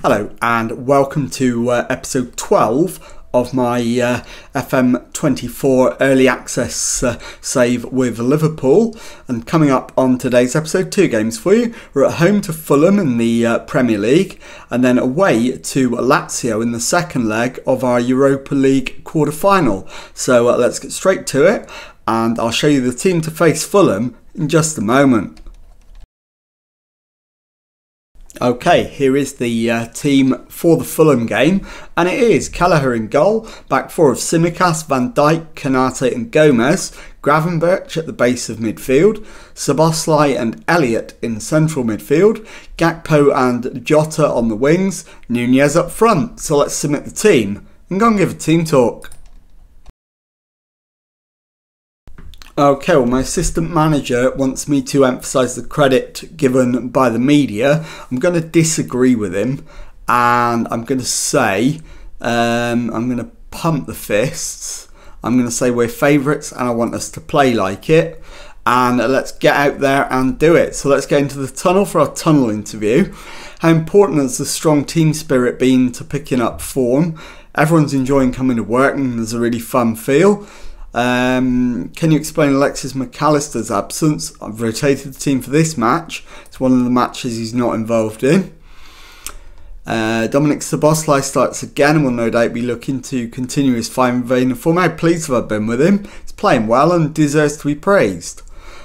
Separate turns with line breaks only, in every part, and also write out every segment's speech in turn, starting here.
Hello and welcome to episode 12 of my FM24 early access save with Liverpool. And coming up on today's episode, two games for you. We're at home to Fulham in the Premier League and then away to Lazio in the second leg of our Europa League quarter-final. So let's get straight to it and I'll show you the team to face Fulham in just a moment. Okay, here is the team for the Fulham game, and it is Kelleher in goal, back four of Tsimikas, Van Dijk, Konate and Gomez, Gravenberch at the base of midfield, Szoboszlai and Elliott in central midfield, Gakpo and Jota on the wings, Nunez up front. So let's submit the team and go and give a team talk. Okay, well, my assistant manager wants me to emphasise the credit given by the media. I'm going to disagree with him and I'm going to say, I'm going to pump the fists. I'm going to say we're favourites and I want us to play like it. And let's get out there and do it. So let's get into the tunnel for our tunnel interview. How important has the strong team spirit been to picking up form? Everyone's enjoying coming to work and there's a really fun feel. Can you explain Alexis McAllister's absence? I've rotated the team for this match. It's one of the matches he's not involved in. Dominic Szoboszlai starts again and will no doubt be looking to continue his fine vein of form. How pleased have I been with him? He's playing well and deserves to be praised.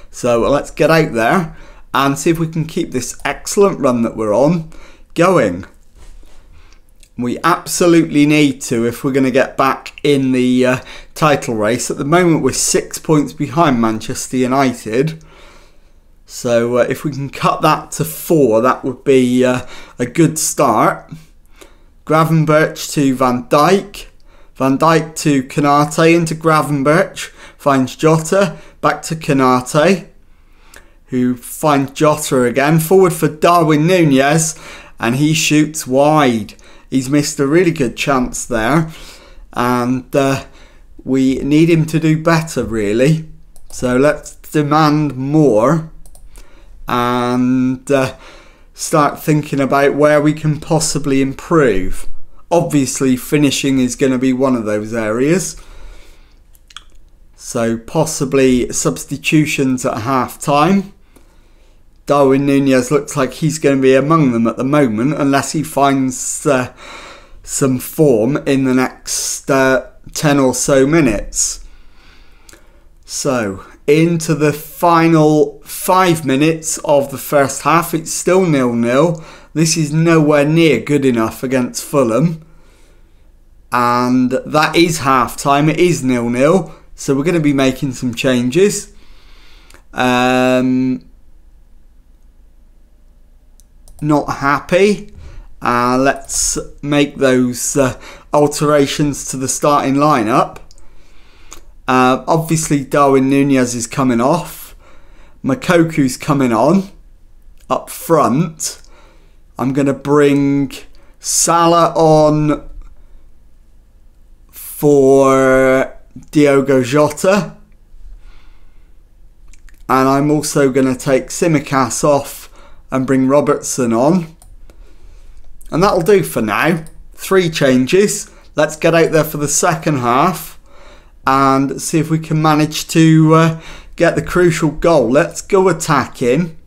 So let's get out there and see if we can keep this excellent run that we're on going. We absolutely need to if we're going to get back in the title race. At the moment we're 6 points behind Manchester United. So if we can cut that to 4, that would be a good start. Gravenberch to Van Dijk. Van Dijk to Konate into Gravenberch. Finds Jota. Back to Konate, who finds Jota again. Forward for Darwin Nunez. And he shoots wide. He's missed a really good chance there, and we need him to do better really. So let's demand more and start thinking about where we can possibly improve. Obviously finishing is going to be one of those areas. So possibly substitutions at half time. Darwin Nunez looks like he's going to be among them at the moment unless he finds some form in the next 10 or so minutes. So into the final 5 minutes of the first half. It's still 0-0. This is nowhere near good enough against Fulham. And that is half time. It is 0-0. So we're going to be making some changes. Not happy. Let's make those alterations to the starting lineup. Obviously Darwin Nunez is coming off. Makoku's coming on up front. I'm going to bring Salah on for Diogo Jota. And I'm also going to take Tsimikas off and bring Robertson on. And that'll do for now. 3 changes. Let's get out there for the second half and see if we can manage to get the crucial goal. Let's go attacking.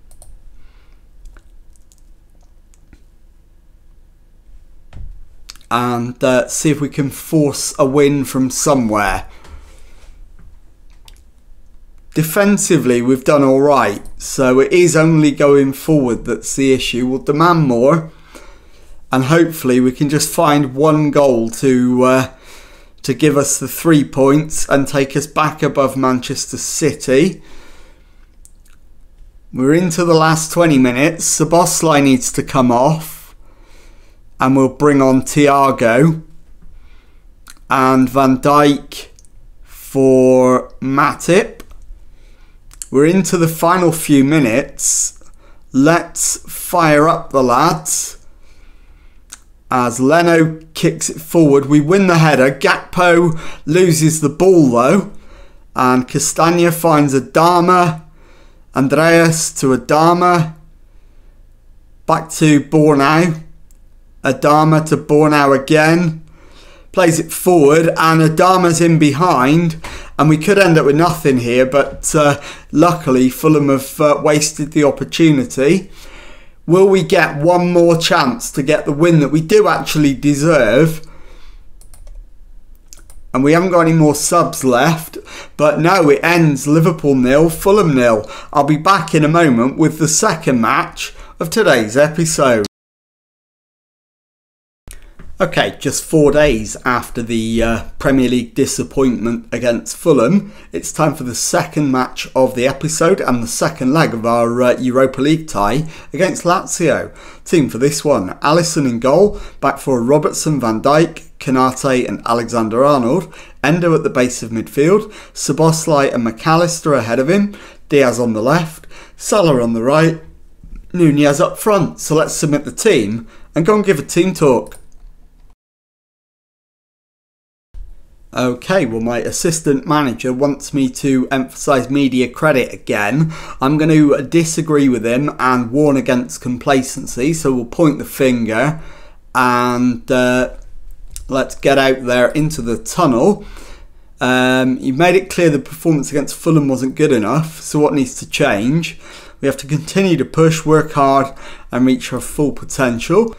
And see if we can force a win from somewhere. Defensively, we've done all right, so it is only going forward that's the issue. We'll demand more, and hopefully we can just find one goal to give us the 3 points and take us back above Manchester City. We're into the last 20 minutes. Szoboszlai needs to come off, and we'll bring on Thiago and Van Dijk for Matip. We're into the final few minutes. Let's fire up the lads. As Leno kicks it forward, we win the header. Gakpo loses the ball though. And Castagna finds Adama. Andreas to Adama. Back to Bornau. Adama to Bornau again. Plays it forward and Adama's in behind. And we could end up with nothing here, but luckily Fulham have wasted the opportunity. Will we get one more chance to get the win that we do actually deserve? And we haven't got any more subs left. But no, it ends Liverpool 0, Fulham 0. I'll be back in a moment with the second match of today's episode. Okay, just 4 days after the Premier League disappointment against Fulham, it's time for the second match of the episode and the second leg of our Europa League tie against Lazio. Team for this one, Alisson in goal, back for Robertson, Van Dijk, Konate and Alexander-Arnold, Endo at the base of midfield, Szoboszlai and McAllister ahead of him, Diaz on the left, Salah on the right, Nunez up front. So let's submit the team and go and give a team talk. Okay, well, my assistant manager wants me to emphasise media credit again. I'm going to disagree with him and warn against complacency, so we'll point the finger and let's get out there into the tunnel. You've made it clear the performance against Fulham wasn't good enough, so what needs to change? We have to continue to push, work hard and reach our full potential.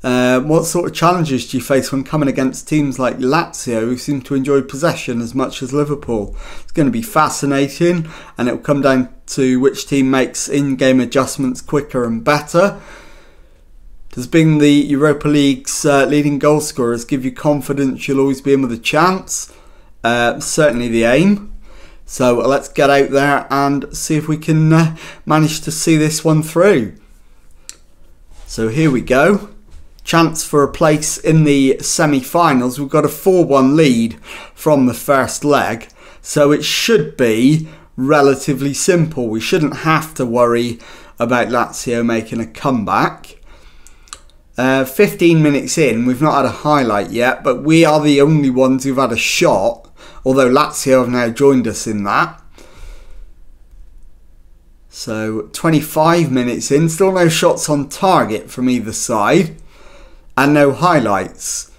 What sort of challenges do you face when coming against teams like Lazio, who seem to enjoy possession as much as Liverpool? It's going to be fascinating, and it will come down to which team makes in-game adjustments quicker and better. Does being the Europa League's leading goal scorers give you confidence you'll always be in with a chance? Certainly the aim. So let's get out there and see if we can manage to see this one through. So here we go. Chance for a place in the semi-finals. We've got a 4-1 lead from the first leg, so it should be relatively simple. We shouldn't have to worry about Lazio making a comeback. 15 minutes in, we've not had a highlight yet, but we are the only ones who've had a shot, although Lazio have now joined us in that. So 25 minutes in, still no shots on target from either side. And no highlights.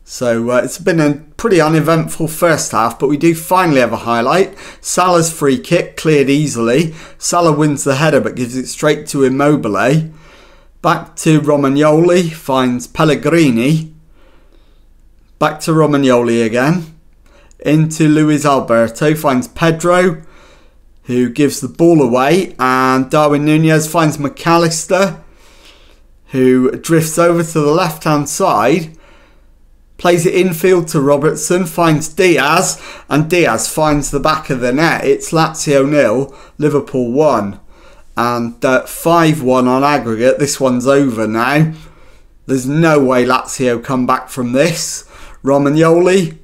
So it's been a pretty uneventful first half, but we do finally have a highlight. Salah's free kick cleared easily. Salah wins the header but gives it straight to Immobile. Back to Romagnoli, finds Pellegrini. Back to Romagnoli again. Into Luis Alberto, finds Pedro, who gives the ball away. And Darwin Nunez finds McAllister, who drifts over to the left-hand side, plays it infield to Robertson, finds Diaz, and Diaz finds the back of the net. It's Lazio 0, Liverpool 1, and 5-1 on aggregate. This one's over now. There's no way Lazio come back from this. Romagnoli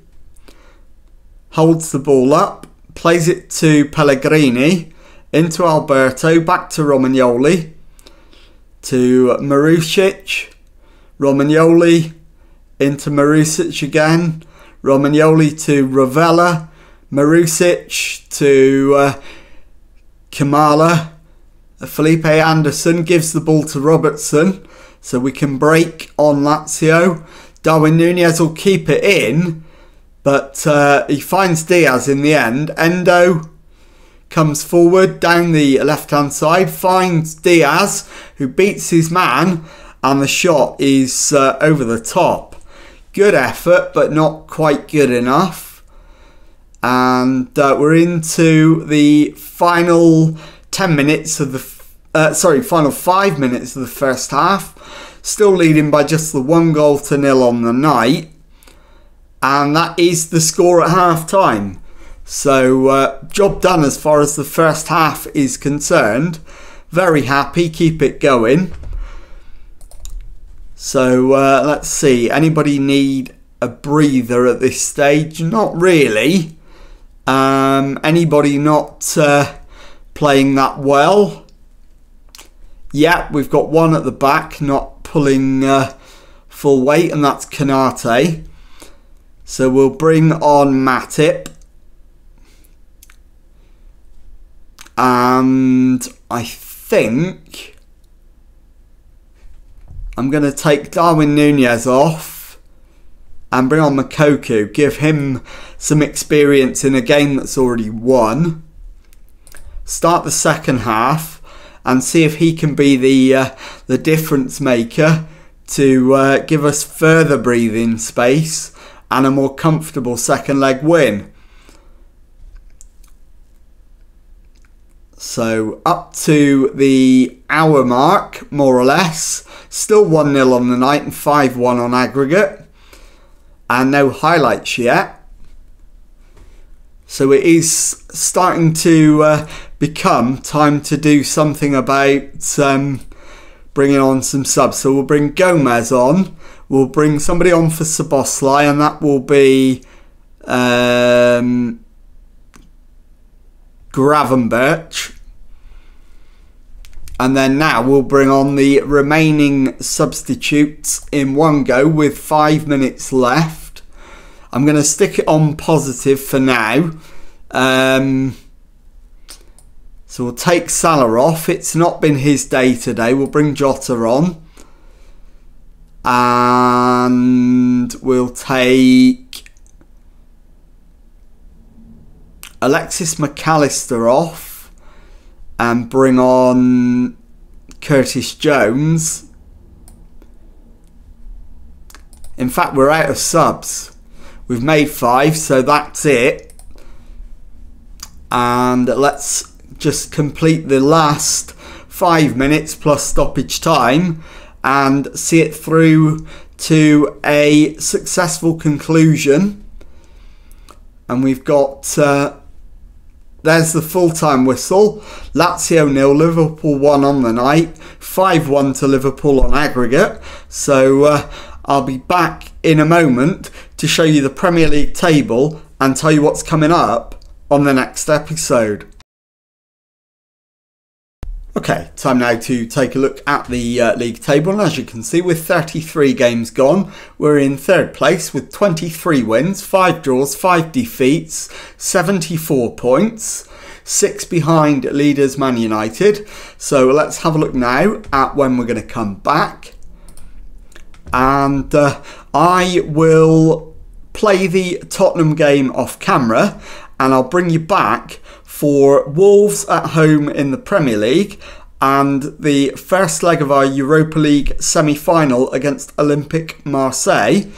holds the ball up, plays it to Pellegrini, into Alberto, back to Romagnoli, to Marusic, Romagnoli, into Marusic again, Romagnoli to Ravella, Marusic to Kamala, Felipe Anderson gives the ball to Robertson, so we can break on Lazio. Darwin Nunez will keep it in, but he finds Diaz in the end. Endo comes forward down the left-hand side, finds Diaz, who beats his man, and the shot is over the top. Good effort, but not quite good enough. And we're into the final 10 minutes of the, final 5 minutes of the first half. Still leading by just the 1-0 on the night. And that is the score at half-time. So, job done as far as the first half is concerned. Very happy, keep it going. So, let's see. Anybody need a breather at this stage? Not really. Anybody not playing that well? Yeah, we've got one at the back not pulling full weight, and that's Konate. So, we'll bring on Matip. And I think I'm going to take Darwin Núñez off and bring on Moukoko. Give him some experience in a game that's already won. Start the second half and see if he can be the difference maker to give us further breathing space and a more comfortable second leg win. So up to the hour mark, more or less. Still 1-0 on the night and 5-1 on aggregate. And no highlights yet. So it is starting to become time to do something about bringing on some subs. So we'll bring Gomez on. We'll bring somebody on for Szoboszlai, and that will be Gravenberch. And then now we'll bring on the remaining substitutes in one go with 5 minutes left. I'm going to stick it on positive for now. So we'll take Salah off. It's not been his day today. We'll bring Jota on. And we'll take Alexis McAllister off and bring on Curtis Jones. In fact, we're out of subs. We've made 5, so that's it. And let's just complete the last 5 minutes plus stoppage time and see it through to a successful conclusion. And we've got there's the full-time whistle. Lazio 0, Liverpool 1 on the night. 5-1 to Liverpool on aggregate. So I'll be back in a moment to show you the Premier League table and tell you what's coming up on the next episode. Okay, time now to take a look at the league table, and as you can see, with 33 games gone, we're in third place with 23 wins, 5 draws, 5 defeats, 74 points, 6 behind leaders Man United. So let's have a look now at when we're going to come back, and I will play the Tottenham game off camera and I'll bring you back for Wolves at home in the Premier League and the first leg of our Europa League semi-final against Olympique Marseille.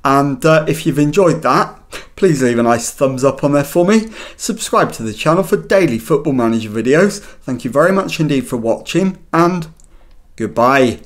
And if you've enjoyed that, please leave a nice thumbs up on there for me. Subscribe to the channel for daily Football Manager videos. Thank you very much indeed for watching, and goodbye.